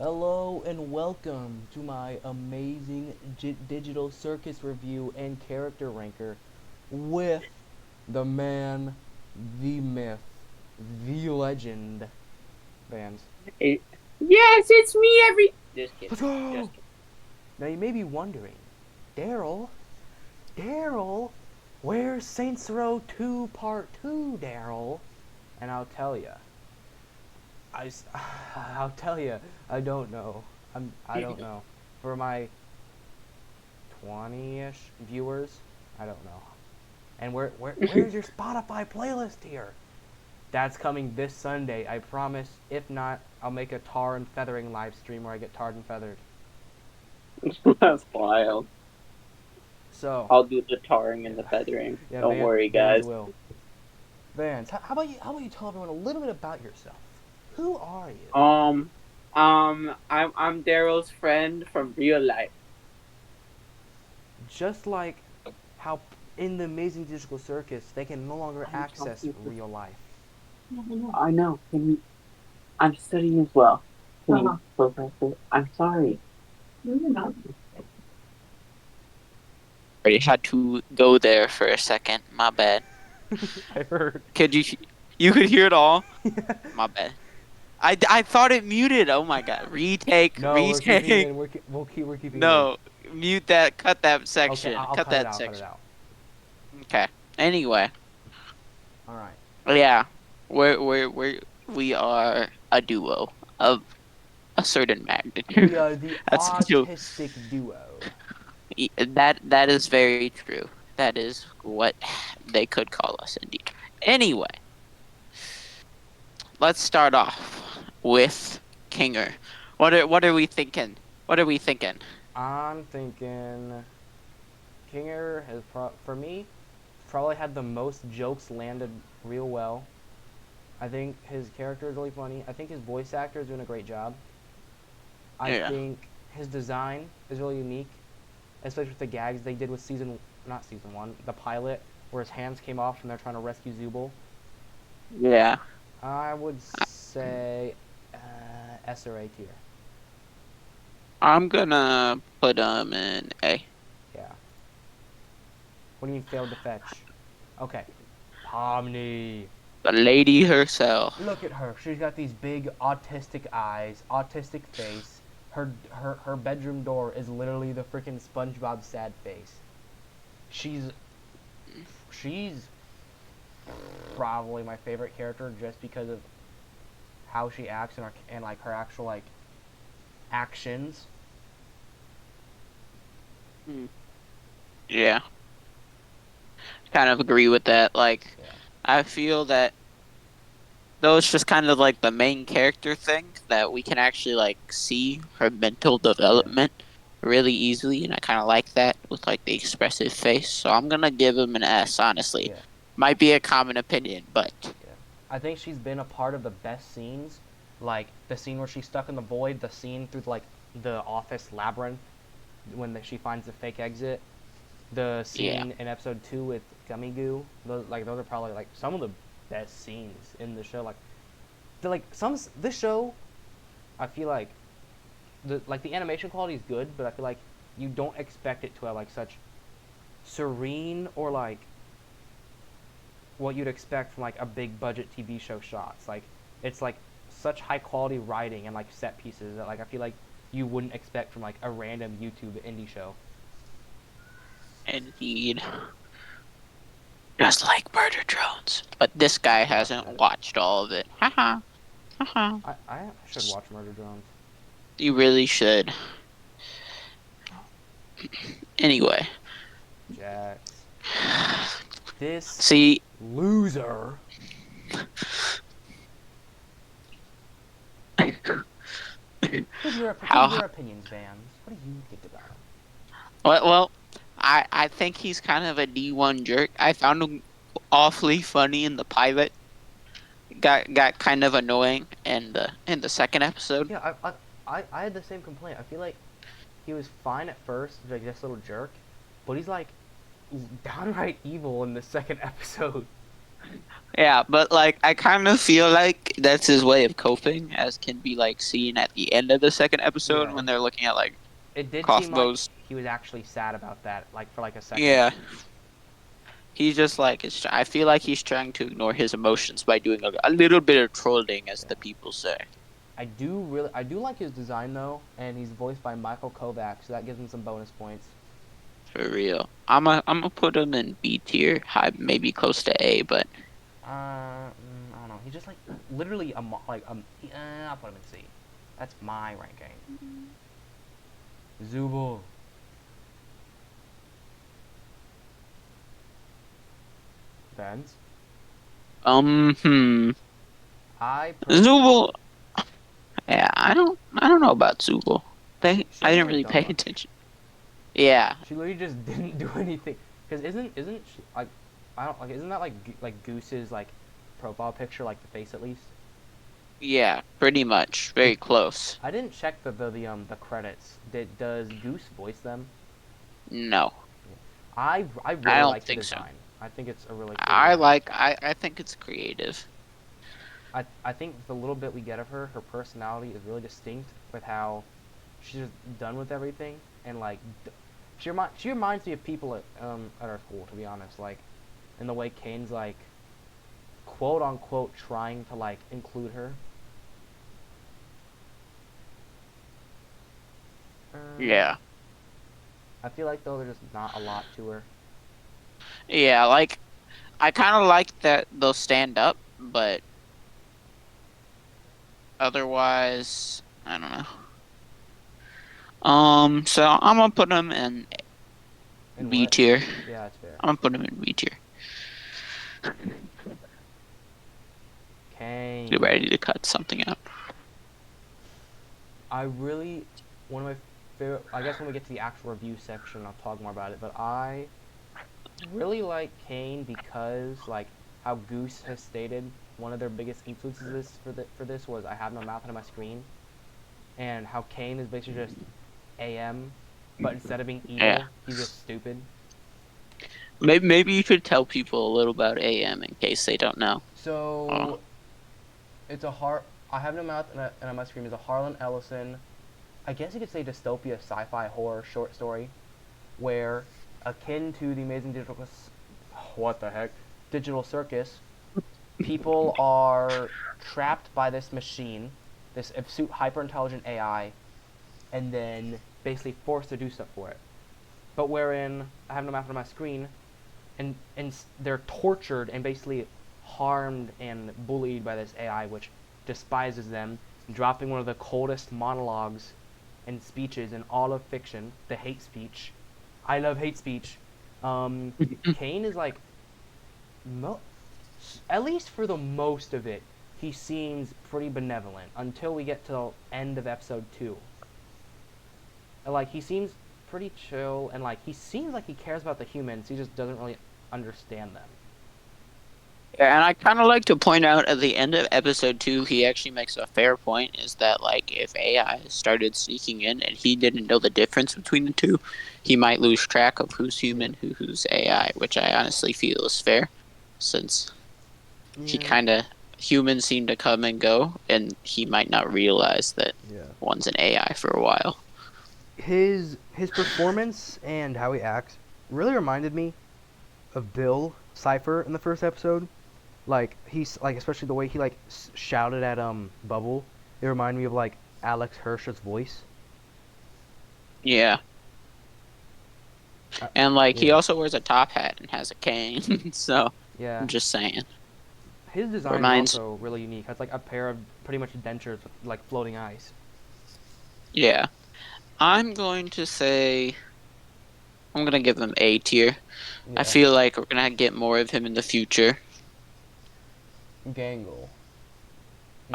Hello and welcome to my amazing digital circus review and character ranker with the man, the myth, the legend, Vans. It, yes, it's me every. Just kidding. Let's go! Just kidding. Now you may be wondering, Daryl, Daryl, where's Saints Row 2 Part 2, Daryl? And I'll tell ya. I'll tell you, I don't know. I don't know. For my 20-ish viewers, I don't know. And where's your Spotify playlist here? That's coming this Sunday, I promise. If not, I'll make a tar and feathering live stream where I get tarred and feathered. That's wild. So, I'll do the tarring and the feathering. yeah, Don't worry, Vans guys. will. Vans, how about you tell everyone a little bit about yourself? Who are you? Um, I'm Daryl's friend from real life. Just like how in the Amazing Digital Circus they can no longer I'm access talking. real life. I know. I'm studying as well. Professor, I'm sorry. No, you're not. Already had to go there for a second. My bad. I heard. Could you could hear it all? My bad. I thought it muted. Oh my god. Retake. No, we're keeping it Retake. in. We're keeping it in. No. Mute that. Cut that Okay, section. I'll Cut cut it that out. Cut it section. out. Okay. Anyway. All right. Yeah. We are a duo of a certain magnitude. We are the That's autistic duo. that is very true. That is what they could call us indeed. Anyway. Let's start off with Kinger. What are we thinking? What are we thinking? I'm thinking Kinger has for me probably had the most jokes landed real well. I think his character is really funny. I think his voice actor is doing a great job. I Yeah. think his design is really unique, especially with the gags they did with not season one, the pilot, where his hands came off and they're trying to rescue Zubul. Yeah. I would say S or A tier. I'm gonna put him in A. Yeah. What do you mean failed to fetch? Okay. Pomni. The lady herself. Look at her. She's got these big autistic eyes, autistic face. Her bedroom door is literally the freaking SpongeBob sad face. She's probably my favorite character just because of how she acts and like her actual like actions. Yeah. Kind of agree with that. Like, Yeah. I feel that those just kind of like the main character thing that we can actually like see her mental development really easily, and I kind of like that with like the expressive face. So I'm gonna give him an S. Honestly, Yeah. might be a common opinion, but Yeah. I think she's been a part of the best scenes, like the scene where she's stuck in the void, the scene through like the office labyrinth when she finds the fake exit, the scene in episode 2 with Gummy Goo. Those are probably like some of the best scenes in the show. Like this show, I feel like the animation quality is good, but I feel like you don't expect it to have like such serene or like what you'd expect from like a big budget TV show shots. Like it's like such high quality writing and like set pieces that like I feel like you wouldn't expect from like a random YouTube indie show. indeed, just like Murder Drones. But this guy hasn't watched all of it. Haha. Haha. I should watch Murder Drones. You really should. Anyway. Jax. This See, loser. What are your opinions, Vans? What do you think about him? well, I think he's kind of a D1 jerk. I found him awfully funny in the pilot. Got kind of annoying in the second episode. Yeah, I had the same complaint. I feel like he was fine at first, like this little jerk, but he's like downright evil in the second episode. Yeah, but like I kind of feel like that's his way of coping, as can be like seen at the end of the second episode Yeah, when they're looking at like it did seem like crossbows. he was actually sad about that, like for like a second. Yeah, he's just like I feel like he's trying to ignore his emotions by doing a little bit of trolling, as Yeah. the people say. I do like his design though, and he's voiced by Michael Kovac, so that gives him some bonus points. For real, I'm gonna put him in B tier, high maybe close to A, but I don't know. He's just like literally I'll put him in C. That's my ranking. Zubul. Depends. hmm, I Zubul. Yeah, I don't know about Zubul. she I hasn't didn't really really done pay much. attention. Yeah, She literally just didn't do anything. Cause isn't she, like I don't like isn't that like Goose's like profile picture, like the face at least? yeah, pretty much, very close. I didn't check the credits. Does Goose voice them? No, I I really don't like the think so. design. I think it's a really cool design. I think it's creative. I think the little bit we get of her, her personality is really distinct with how she's just done with everything, and like she reminds me of people at our school, to be honest. Like in the way Kane's like quote unquote trying to like include her. Um, Yeah. I feel like though there's just not a lot to her. Yeah, like I kind of like that they'll stand up, but otherwise, I don't know. So I'm gonna put him in In B what? tier. Yeah, that's fair. I'm gonna put him in B tier. Get Kane. ready to cut something out. I really one of my favorite. I guess when we get to the actual review section, I'll talk more about it. But I really like Kane because, like, how Goose has stated, one of their biggest influences for this was I have no mouth on my screen, and how Kane is basically just AM, but instead of being Yeah. evil, he's just stupid. Maybe you should tell people a little about AM in case they don't know. Oh, So it's a har. I have no mouth and on my screen is a Harlan Ellison. I guess you could say dystopia sci-fi horror short story where, akin to the Amazing what the heck, Digital Circus, people are trapped by this machine, this hyper intelligent AI, and then basically forced to do stuff for it. But wherein I have no map on my screen, and they're tortured and basically harmed and bullied by this AI, which despises them, dropping one of the coldest monologues and speeches in all of fiction, the hate speech. I love hate speech. Um, Kane is like, mo- at least for the most of it, he seems pretty benevolent until we get to the end of episode 2. And, like, he seems pretty chill, and like he seems like he cares about the humans. He just doesn't really understand them. yeah, and I kind of like to point out at the end of episode 2, he actually makes a fair point. Is that like if AI started sneaking in and he didn't know the difference between the two, he might lose track of who's Yeah. human, who's AI, which I honestly feel is fair, since he Yeah. kind of humans seem to come and go, and he might not realize that Yeah. one's an AI for a while. His performance and how he acts really reminded me of Bill Cipher in the first episode. Like he's like especially the way he like shouted at Bubble. It reminded me of like Alex Hirsch's voice. Yeah, Uh, and like he yeah. also wears a top hat and has a cane, so Yeah. I'm just saying. His design is Reminds, also really unique. It's like a pair of pretty much dentures with like floating eyes. yeah. I'm going to say I'm gonna give him A tier. I Yeah. feel like we're gonna get more of him in the future. Gangle.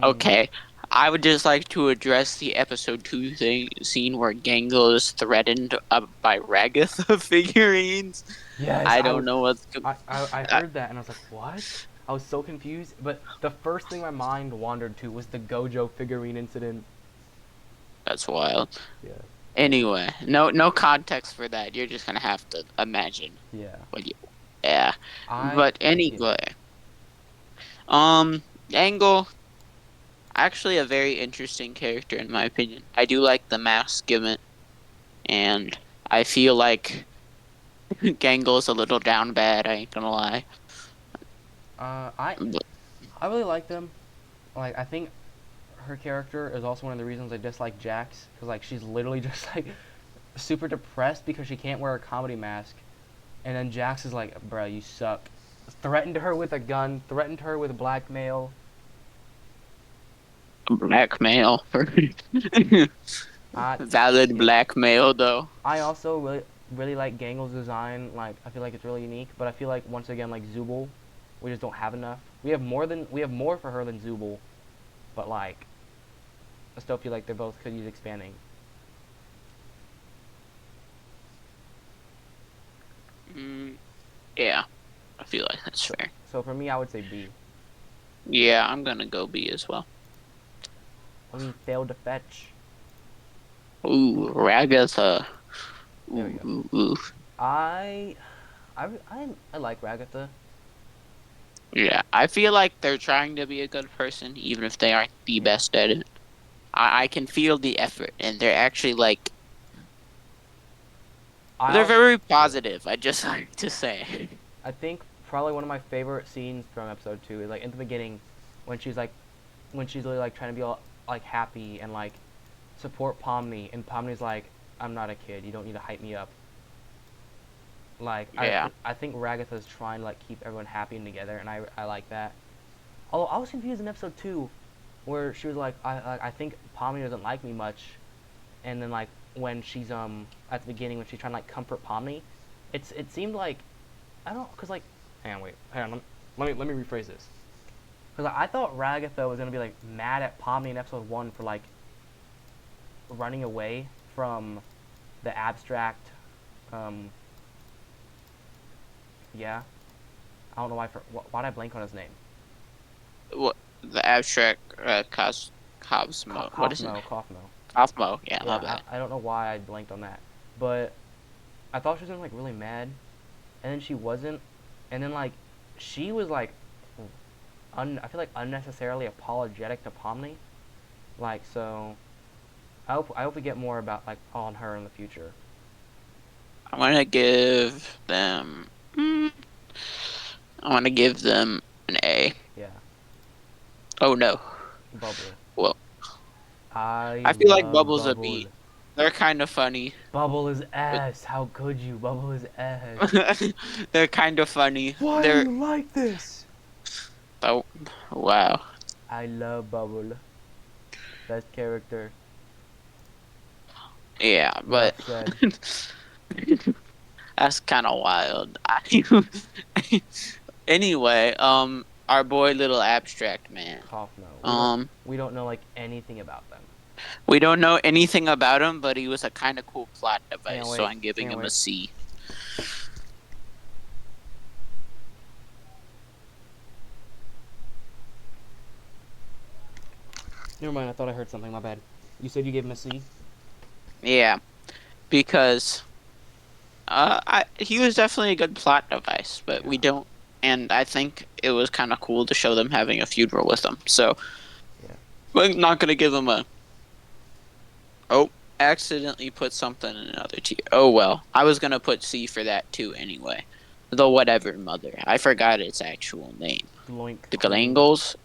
Okay, I would just like to address the episode 2 scene where Gangle is threatened by Ragath figurines. Yes, I don't know what's. I heard that and I was like, what? I was so confused. But the first thing my mind wandered to was the Gojo figurine incident. That's wild. Yeah. Anyway, no context for that. You're just gonna have to imagine Yeah. what you. Yeah, I but yeah. anyway, Angle, actually a very interesting character in my opinion. I do like the mask gimmick, and I feel like Gangle's a little down bad. I ain't gonna lie. I But, I really like them. Like I think her character is also one of the reasons I dislike Jax, because like she's literally just like super depressed because she can't wear a comedy mask, and then Jax is like, "Bruh, you suck." Threatened her with a gun, threatened her with blackmail. blackmail for I valid yeah. blackmail though. I also really like Gangle's design. Like I feel like it's really unique, but I feel like once again like Zubul, we just don't have enough. We have more for her than Zubul, but like I still feel like they both could use expanding. Mm, yeah, I feel like that's So, fair. so for me, I would say B. Yeah, I'm gonna go B as well. We failed to fetch. Ooh, Ragatha. There we Ooh, go. ooh, ooh. I I like Ragatha. Yeah, I feel like they're trying to be a good person, even if they aren't the Yeah. best at it. I can feel the effort, and they're actually like they're I'll very yeah. positive. I just like to say. I think probably one of my favorite scenes from episode 2 is like in the beginning when she's really like trying to be all like happy and like support Pomni, and Pomni's like, I'm not a kid, you don't need to hype me up. Like Yeah, I think Ragatha's trying to like keep everyone happy and together, and I like that. Although I was confused in episode 2 where she was like, I think Pomni doesn't like me much, and then like when she's at the beginning when she's trying to like comfort Pomni, it seemed like I don't, cause like hang on, let me rephrase this. Cause like, I thought Ragatha was gonna be like mad at Pomni in episode 1 for like running away from the abstract, um, yeah. I don't know why'd I blank on his name? what the abstract Cosmo? What is it? Kaufmo. Cosmo. Yeah, my Yeah, bad. I don't know why I blanked on that, but I thought she was gonna like really mad, and then she wasn't, and then like she was like, I feel like unnecessarily apologetic to Pomni, like so. I hope we get more about like on her in the future. I'm gonna give them. I want to give them an A. Yeah, Oh no. Bubble. Well, I I feel like love Bubble's a Bubble. B. They're kind of funny. Bubble is But ass. How could you? Bubble is ass. they're kind of funny. Why are They're you like this? oh wow. I love Bubble. Best character. Yeah, but Enough said. that's kind of wild. Anyway, our boy little abstract man. Kaufmo. Um, We don't know like anything about them. we don't know anything about him, but he was a kind of cool plot Hang on, device, so wait. I'm giving Hang on, him a wait. C. Never mind. I thought I heard something. My bad. You said you gave him a C. Yeah, because he was definitely a good plot device, but Yeah. we don't. And I think it was kind of cool to show them having a funeral with him. So Yeah. we're not gonna give him a. Oh, accidentally put something in another tier. Oh well, I was gonna put C for that too anyway. The whatever mother. I forgot its actual name. Gloink The Queen. Glangles?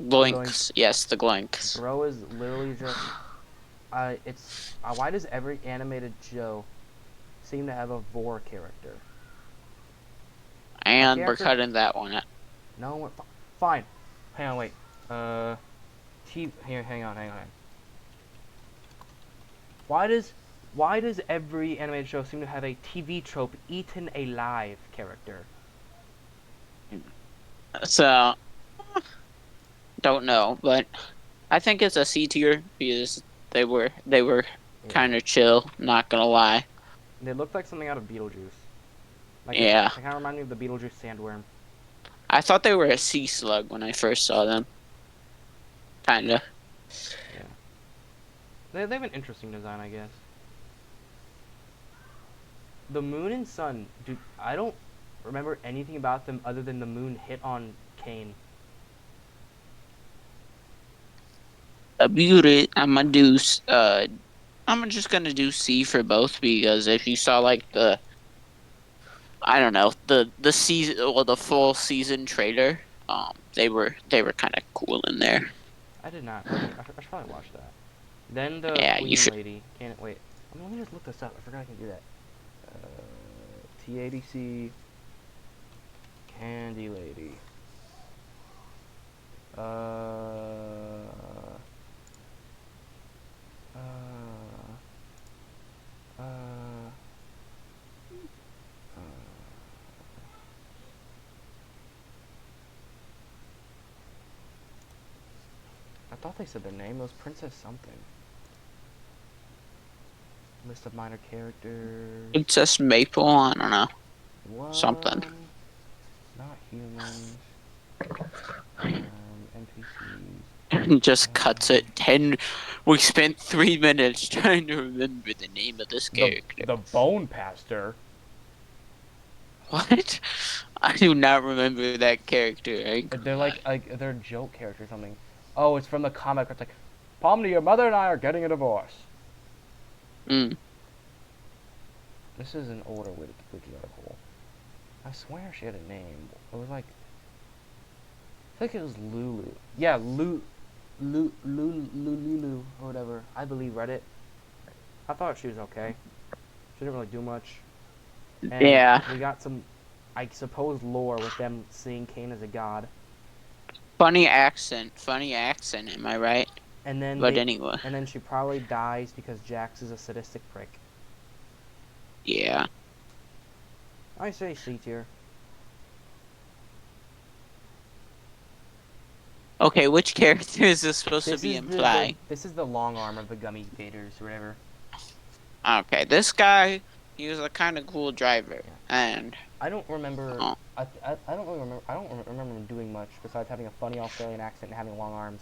Gloink. Gloinks. Yes, the Gloinks. Bro is literally just. It's. Why does every animated show seem to have a Vor character? A And we're character. cutting that one out. No. Fine. Hang on. Wait. Here. Hang on. Why does every animated show seem to have a TV trope eaten alive character? So, don't know, but I think it's a C tier because they were Yeah. kind of chill. Not gonna lie. They looked like something out of Beetlejuice. Like they Yeah, kind of remind me of the Beetlejuice sandworm. I thought they were a sea slug when I first saw them. Kinda. Yeah. They have an interesting design, I guess. The moon and sun, dude. I don't remember anything about them other than the moon hit on Kane? A beauty. I'm just gonna do C for both because if you saw like I don't know, the season, well, the full season trailer, they were kind of cool in there. I did not. I should probably watch that. Then the Yeah, you Queen should. Lady. Can't wait. Let me just look this up. I forgot I can do that. TADC Candy Lady. Uh, uh, uh, I thought they said their name. It was Princess something. List of minor characters. Princess Maple. I don't know, What? something. Not humans. NPCs. Just cuts it. We spent 3 minutes trying to remember the name of this character. The Bone Pastor. What? I do not remember that character. They're like they're a joke character or something. Oh, it's from the comic. It's like, Pomni, your mother and I are getting a divorce. Mm. This is an older wiki article. I swear she had a name. It was like, I think it was Lulu. Yeah, Lulu or whatever. I believe Reddit. I thought she was okay. She didn't really do much. And Yeah. we got some, I suppose, lore with them seeing Kane as a god. Funny accent. Am I right? And then But anyway. And then she probably dies because Jax is a sadistic prick. Yeah. I say C tier. Okay, which character is this supposed to be implying? This is the long arm of the Gummy Gators or whatever. Okay, this guy, he was a kind of cool driver, and I don't remember. Oh. I don't really remember. I don't remember him doing much besides having a funny Australian accent and having long arms.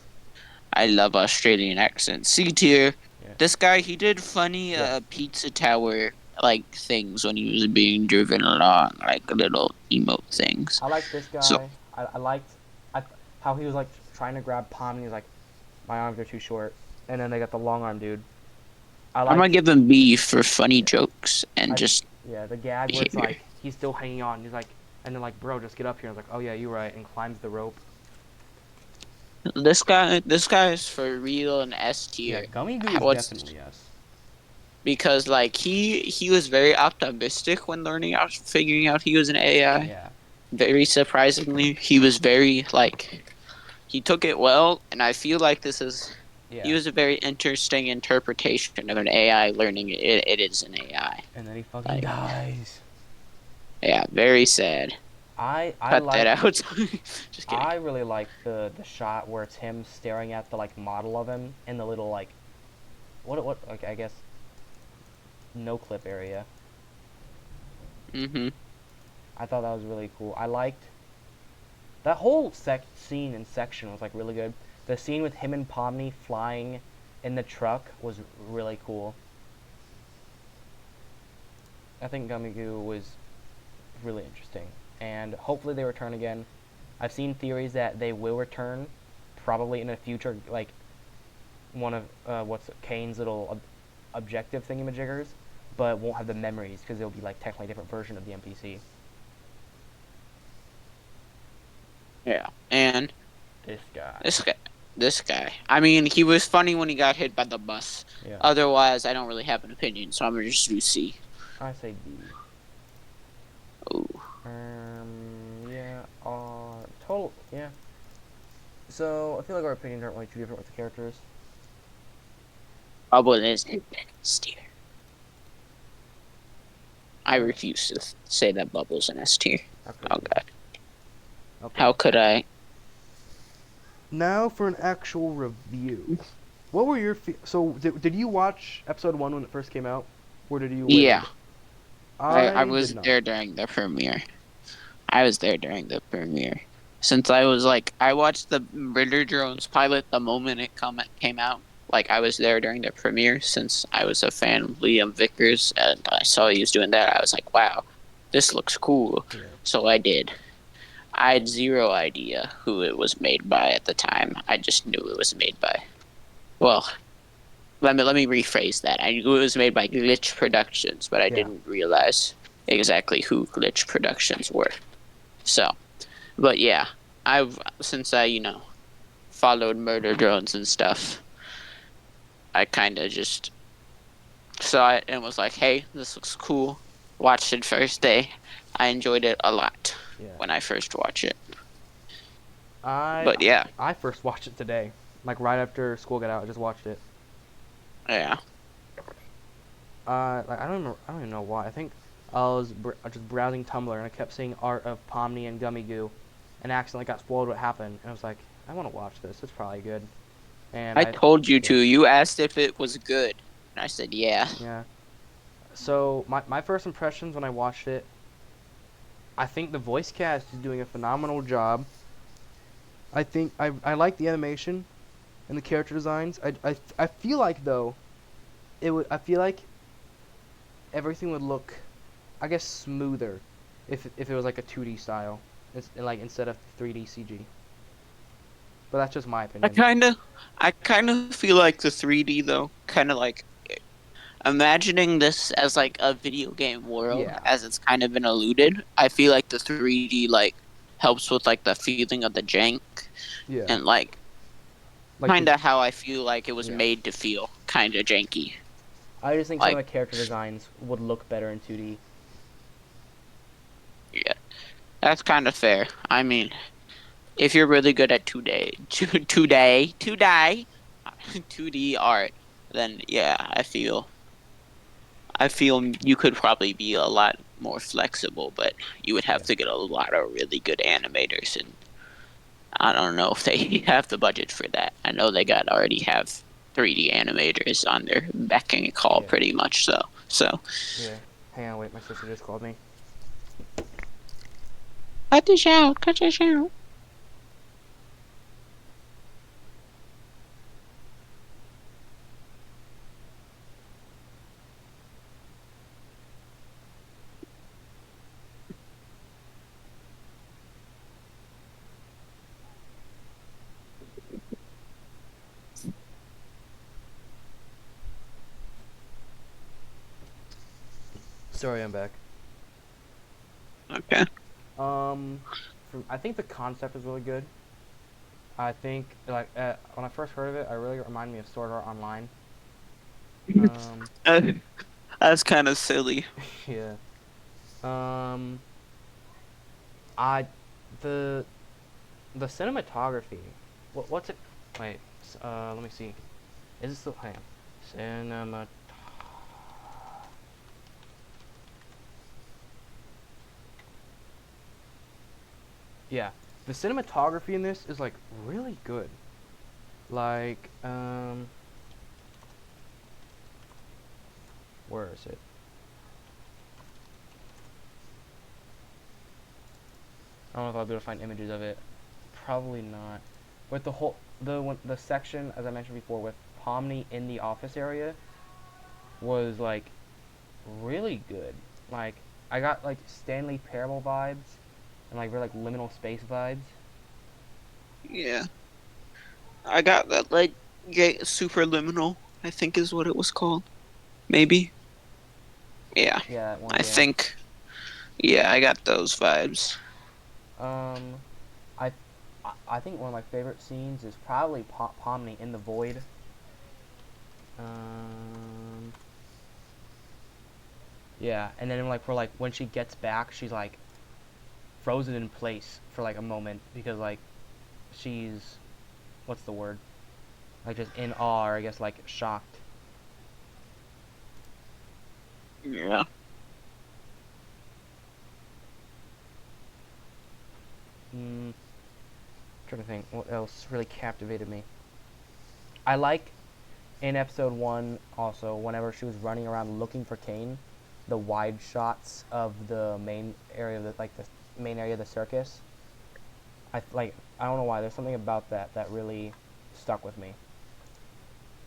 I love Australian accents. C tier. Yeah. This guy, he did funny Yeah. pizza tower like things when he was being driven along, like little emote things. I like this guy. So- I liked how he was like trying to grab Palm and he was like, my arms are too short. And then they got the long arm dude. I'm gonna give him B for funny jokes and yeah, the gag where it's like he's still hanging on. He's like, and then like, bro, just get up here. I was like, oh yeah, you're right, and climbs the rope. This guy is for real an S tier. Yeah, Gummy Goo is definitely yes. Because like he was very optimistic when figuring out he was an AI. Yeah. Very surprisingly, he was very like he took it well, and I feel like this is. Yeah. He was a very interesting interpretation of an AI learning it is an AI. And then he fucking dies. Yeah, very sad. I Cut like that out. Just kidding. I really like the shot where it's him staring at the like model of him in the little like what like I guess no clip area. Mhm. I thought that was really cool. I liked that whole scene and section was like really good. The scene with him and Pomni flying in the truck was really cool. I think Gummy Goo was really interesting, and hopefully they return again. I've seen theories that they will return, probably in a future, like one of Kane's little objective thingamajiggers, but won't have the memories because it'll be like technically a different version of the NPC. Yeah, and This guy. this guy. I mean, he was funny when he got hit by the bus. Yeah. Otherwise, I don't really have an opinion, so I'm gonna just do C. I say D. Oh. Yeah, total, yeah. So, I feel like our opinions aren't really too different with the characters. Bubble is in S tier. I refuse to say that Bubble's an S tier. Oh god. Okay. How could I? Now for an actual review. What were your so did you watch episode 1 when it first came out? Or did you wait? Yeah. I was did not. there during the premiere. Since I was like, I watched the Ritter Drones pilot the moment it came out. Like, I was there during the premiere since I was a fan of Liam Vickers, and I saw he was doing that. I was like, wow, this looks cool. Yeah. So I did. I had zero idea who it was made by at the time. I just knew it was made by. Well, let me rephrase that. I knew it was made by Glitch Productions, but I Yeah. didn't realize exactly who Glitch Productions were. So, but yeah, I've since I followed Murder Drones and stuff, I kind of just saw it and was like, hey, this looks cool. Watched it first day. I enjoyed it a lot Yeah. when I first watched it. I But yeah, I first watched it today, like right after school got out. I just watched it. yeah. Like I don't even know why. I think I was just browsing Tumblr and I kept seeing art of Pomni and Gummy Goo, and accidentally got spoiled what happened. And I was like, I want to watch this. It's probably good. And I told you yeah, to. You asked if it was good, and I said yeah. yeah. So my first impressions when I watched it, I think the voice cast is doing a phenomenal job. I think I like the animation and the character designs. I feel like though, I feel like everything would look, I guess, smoother if it was like a 2D style, like instead of 3D CG. But that's just my I opinion. kind of, I kind of feel like the 3D though, kind of like imagining this as like a video game world, Yeah, as it's kind of been alluded. I feel like the 3D like helps with like the feeling of the jank yeah. and like Like kind of how I feel like it was yeah. made to feel, kind of janky. I just think some of Like the character designs would look better in 2D. yeah, that's kind of fair. I mean, if you're really good at 2D art, then yeah, I feel you could probably be a lot more flexible, but you would have Yeah, to get a lot of really good animators, and I don't know if they have the budget for that. I know they got already have 3D animators on their beck and call yeah, pretty much. So yeah. Hang on, wait. My sister just called me. cut this out, cut this out. Sorry, I'm back. Okay. Um, I think the concept is really good. I think like when I first heard of it, it really reminded me of Sword Art Online. Um, Uh, that's kind of silly. yeah. Um, I the the cinematography. What's it? Wait. Let me see. Is it still? Hang on. Cinema. Yeah, the cinematography in this is like really good. Like, where is it? I don't know if I'll be able to find images of it. Probably not. But the section, as I mentioned before, with Pomni in the office area was like really good. Like, I got like Stanley Parable vibes and like very like liminal space vibes. Yeah, I got that like superliminal. I think is what it was called. Maybe. Yeah, Yeah, that one. I Yeah. think. Yeah, I got those vibes. Um, I, I think one of my favorite scenes is probably Pomni in the void. Um, yeah, and then like for like when she gets back, she's like frozen in place for like a moment because like she's what's the word? Like just in awe, or I guess like shocked. Yeah. Hmm. Trying to think what else really captivated me. I like in episode one also whenever she was running around looking for Kane, the wide shots of the main area of the main area of the circus. I don't know why there's something about that really stuck with me.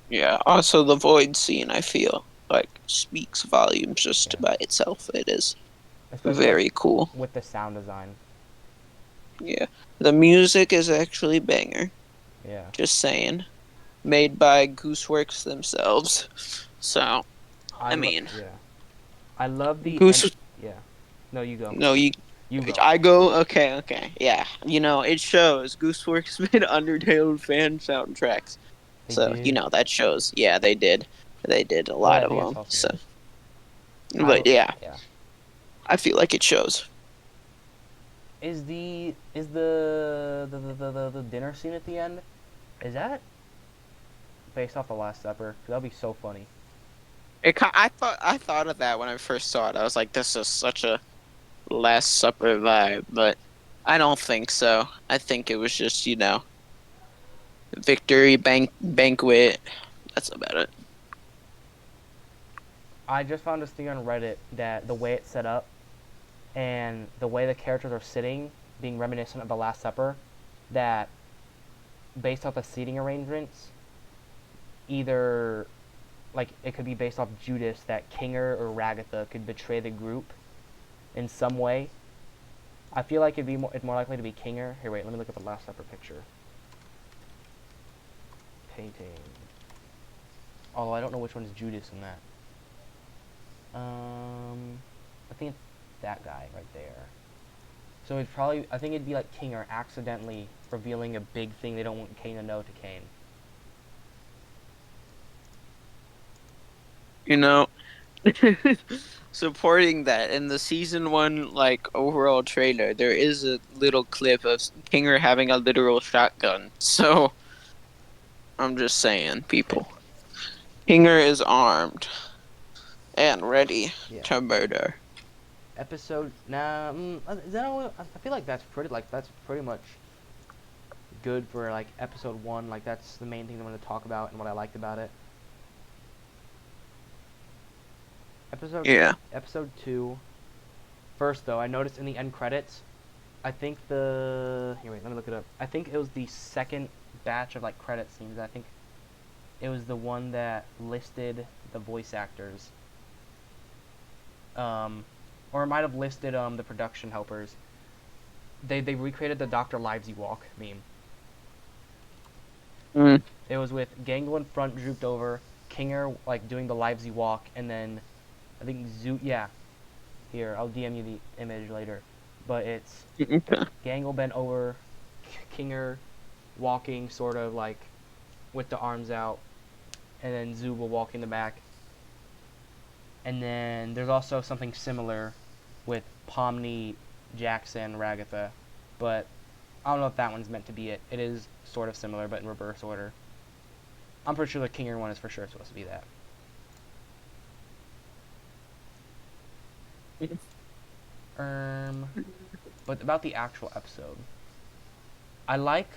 Yeah. Also, the void scene, I feel like speaks volumes just Yeah, by itself. It is especially like very cool. with the sound design. Yeah. The music is actually banger. Yeah. Just saying. Made by Gooseworks themselves. So, I mean, Yeah. I love the end. Goose. Yeah. No, you go. No, You go. I go. Okay, okay. Yeah. It shows. Gooseworks made Undertale fan soundtracks. They So, did. that shows. Yeah, they did. They did a Well, lot I of think it's them. also So, good. but yeah, Yeah. I feel like it shows. Is the dinner scene at the end? Is that based off the Last Supper? 'Cause that'd be so funny. I thought of that when I first saw it. I was like, this is such a Last Supper vibe, but I don't think so. I think it was just victory banquet. That's about it. I just found this thing on Reddit that the way it's set up and the way the characters are sitting, being reminiscent of the Last Supper, that based off the seating arrangements, either like it could be based off Judas that Kinger or Ragatha could betray the group in some way. I feel like it's more likely to be Kinger. Here, wait, let me look at the Last Supper picture. Painting. Although I don't know which one is Judas in that. I think it's that guy right there. So I think it'd be like Kinger accidentally revealing a big thing they don't want Kane to know to Kane. You know, supporting that in the season one overall trailer, there is a little clip of Kinger having a literal shotgun. So I'm just saying, people, Kinger is armed and ready Yeah. to murder. Episode nah. Is that all, I feel like that's pretty much good for like episode one. Like that's the main thing I'm going to talk about and what I liked about it. Episode Yeah. episode two. First though, I noticed in the end credits, I think here wait, let me look it up. I think it was the second batch of like credit scenes. I think it was the one that listed the voice actors. Or it might have listed the production helpers. They recreated the Dr. Livesey walk meme. Mm. It was with Gangle in front, drooped over, Kinger like doing the Livesey walk, and then I think yeah. Here, I'll DM you the image later. But it's Okay. Gangle bent over, Kinger walking sort of like with the arms out, and then Zuba walking the back. And then there's also something similar with Pomni, Jackson, Ragatha, but I don't know if that one's meant to be it. It is sort of similar, but in reverse order. I'm pretty sure the Kinger one is for sure supposed to be that. But about the actual episode, I like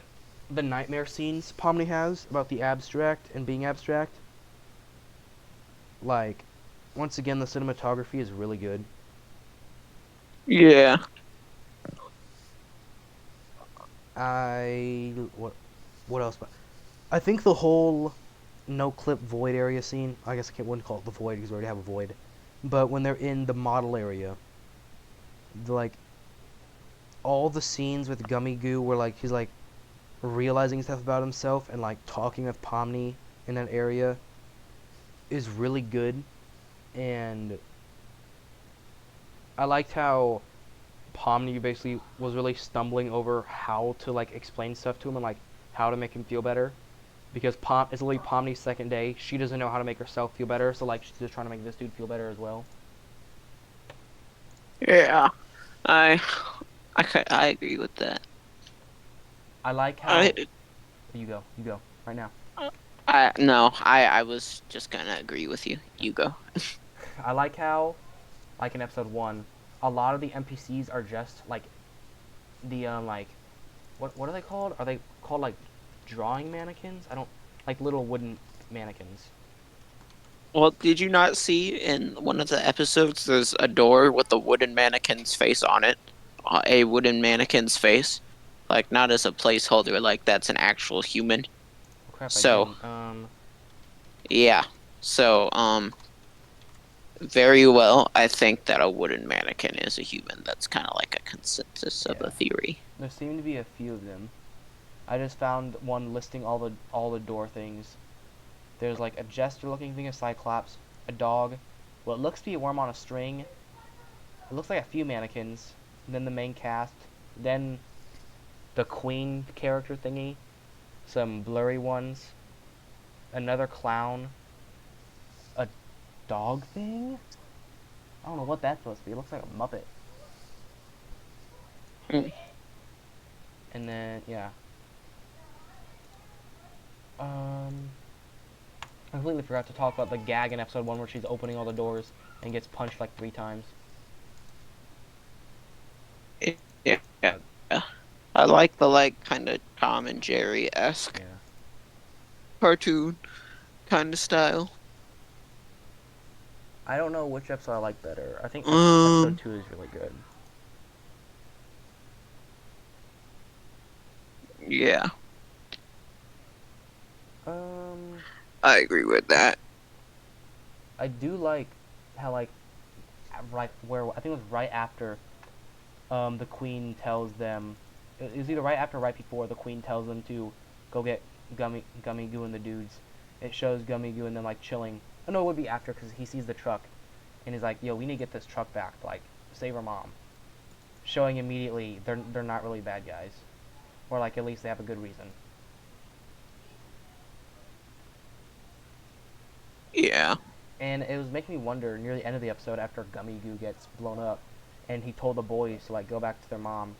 the nightmare scenes Pomni has about the abstract and being abstract. Like, once again, the cinematography is really good. Yeah. What else? I think the whole no clip void area scene. I guess wouldn't call it the void because we already have a void. But when they're in the model area, like all the scenes with Gummy Goo where like he's like realizing stuff about himself and like talking with Pomni in that area is really good. And I liked how Pomni basically was really stumbling over how to like explain stuff to him and like how to make him feel better, because it's literally Pomni's second day. She doesn't know how to make herself feel better, so like she's just trying to make this dude feel better as well. Yeah. I I agree with that. I like how I you go right now. no, I was just gonna agree with you. You go. I like how, like in episode one, a lot of the NPCs are just like the like what are they called? Are they called like drawing mannequins? I don't like little wooden mannequins. Well, did you not see in one of the episodes there's a door with a wooden mannequin's face on it? A wooden mannequin's face. Like, not as a placeholder, like that's an actual human. Oh, crap, I So, didn't. yeah. So, very well. I think that a wooden mannequin is a human. That's kind of like a consensus of Yeah. a theory. There seem to be a few of them. I just found one listing all the door things. There's like a jester-looking thing, a cyclops, a dog, what looks to be a worm on a string. It looks like a few mannequins. Then the main cast. Then the queen character thingy. Some blurry ones. Another clown. A dog thing? I don't know what that's supposed to be. It looks like a Muppet. Mm. And then, yeah. I completely forgot to talk about the gag in episode 1 where she's opening all the doors and gets punched like 3 times. Yeah. I like the like kind of Tom and Jerry esque Yeah. cartoon kind of style. I don't know which episode I like better. I think episode Um, 2 is really good. yeah, Um, I agree with that. I do like how like right where I think it was right after the queen tells them it was either right after or right before the queen tells them to go get Gummy Goo and the dudes. It shows Gummy Goo and them like chilling. Oh no, it would be after because he sees the truck and he's like, "Yo, we need to get this truck back. Like, save her mom." Showing immediately they're not really bad guys, or like at least they have a good reason. Yeah. And it was making me wonder near the end of the episode after Gummy Goo gets blown up, and he told the boys to like go back to their mom.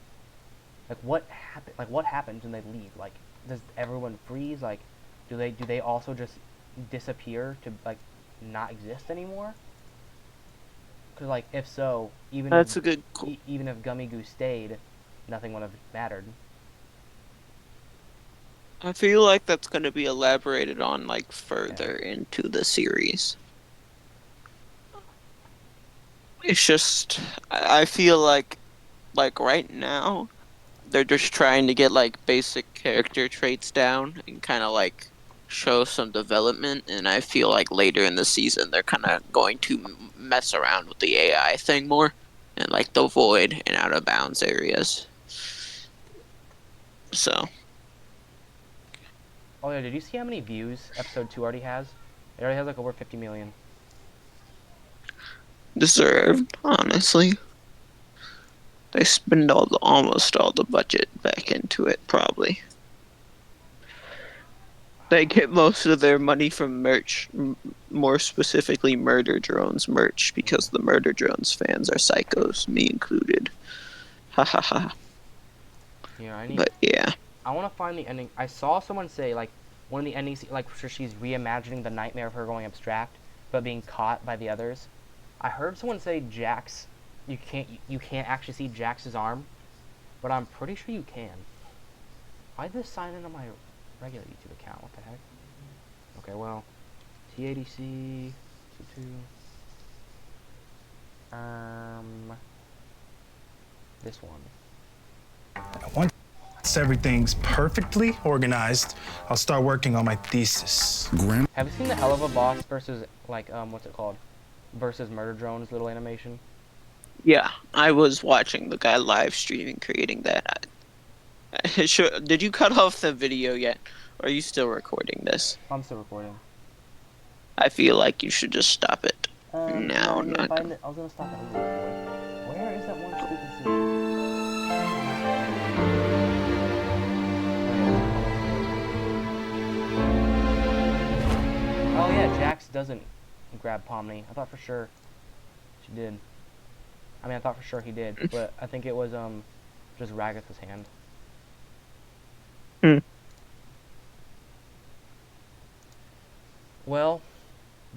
Like what happened? Like what happens when they leave? Like does everyone freeze? Like do they also just disappear to like not exist anymore? Because like if so, That's a good. even if Gummy Goo stayed, nothing would have mattered. I feel like that's going to be elaborated on like Yeah. further into the series. It's just I feel like right now they're just trying to get like basic character traits down and kind of like show some development, and I feel like later in the season they're kind of going to mess around with the AI thing more and like the void and out of bounds areas. So Oh yeah, did you see how many views episode 2 already has? It already has like over 50 million. deserved, honestly. They spend almost all the budget back into it, probably. They get most of their money from merch, more specifically Murder Drones merch, because the Murder Drones fans are psychos, me included. Ha ha ha. Yeah, But yeah. I want to find the ending. I saw someone say like one of the endings, like sure she's reimagining the nightmare of her going abstract, but being caught by the others. I heard someone say Jax. You can't actually see Jax's arm, but I'm pretty sure you can. Why did this sign in on my regular YouTube account? What the heck? Okay, well, TADC two. This one. Once everything's perfectly organized, I'll start working on my thesis. Have you seen the Hell of a Boss versus like what's it called? Versus Murder Drones little animation? Yeah, I was watching the guy live streaming creating that. Did you cut off the video yet? Or are you still recording this? I'm still recording. I feel like you should just stop it. No, yeah, not. I was gonna stop that video. Where is that one stupid scene? Oh yeah, Jax doesn't grab Pomni. I thought for sure she did. I mean, I thought for sure he did, but I think it was just Ragatha's hand. Hmm. Well,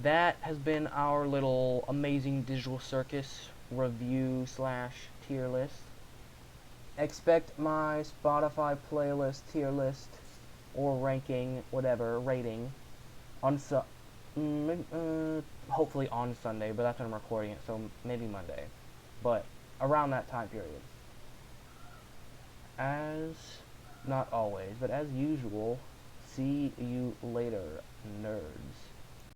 that has been our little Amazing Digital Circus review slash tier list. Expect my Spotify playlist tier list or ranking, whatever, rating on hopefully on Sunday, but that's when I'm recording it, so maybe Monday. But around that time period. As, not always, but as usual, see you later, nerds.